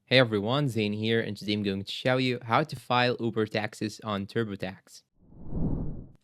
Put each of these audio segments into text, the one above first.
Hey everyone, Zane here, and today I'm going to show you how to file Uber taxes on TurboTax.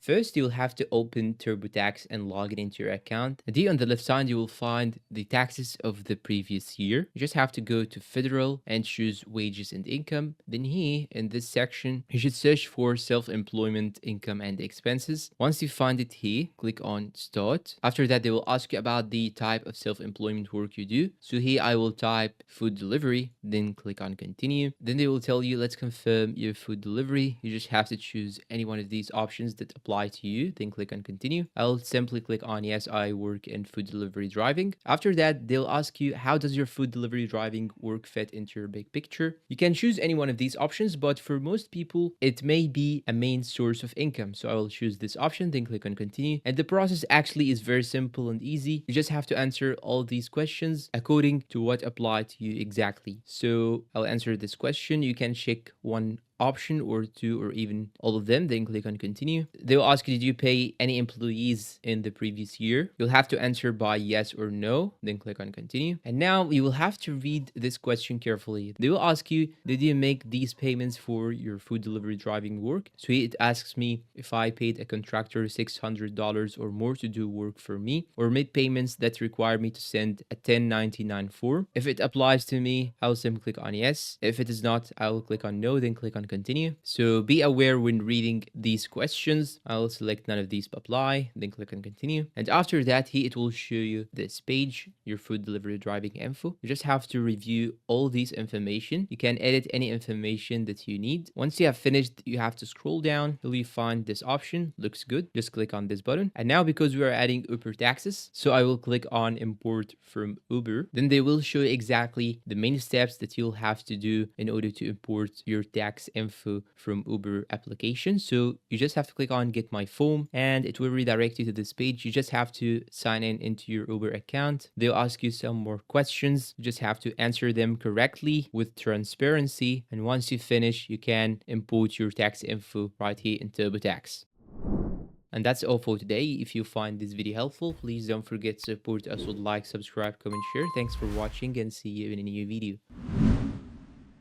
First, you'll have to open TurboTax and log it into your account. And here on the left side, you will find the taxes of the previous year. You just have to go to Federal and choose Wages and Income. Then here, in this section, you should search for Self-Employment Income and Expenses. Once you find it here, click on Start. After that, they will ask you about the type of self-employment work you do. So here, I will type food delivery, then click on Continue. Then they will tell you, let's confirm your food delivery. You just have to choose any one of these options that apply to you, then click on Continue. I'll simply click on Yes, I work in food delivery driving. After that, they'll ask you, how does your food delivery driving work fit into your big picture? You can choose any one of these options, but for most people, it may be a main source of income. So I will choose this option, then click on Continue. And the process actually is very simple and easy. You just have to answer all these questions according to what apply to you exactly. So I'll answer this question. You can check one option or two or even all of them, then click on Continue. They will ask you, did you pay any employees in the previous year? You'll have to answer by yes or no, then click on Continue. And now you will have to read this question carefully. They will ask you, did you make these payments for your food delivery driving work? So it asks me if I paid a contractor $600 or more to do work for me, or made payments that require me to send a 1099 form. If it applies to me, I'll simply click on yes. If it is not, I will click on no, then click on Continue. So be aware when reading these questions. I'll select none of these apply, then click on Continue. And after that, here it will show you this page, your food delivery driving info. You just have to review all these information. You can edit any information that you need. Once you have finished, you have to scroll down till you find this option. Looks good. Just click on this button. And now because we are adding Uber taxes, so I will click on Import from Uber. Then they will show you exactly the main steps that you'll have to do in order to import your tax info from Uber application. So you just have to click on Get My Phone and it will redirect you to this page. You just have to sign in into your Uber account. They'll ask you some more questions. You just have to answer them correctly with transparency. And once you finish, you can import your tax info right here in TurboTax. And that's all for today. If you find this video helpful, please don't forget to support us with like, subscribe, comment, share. Thanks for watching and see you in a new video.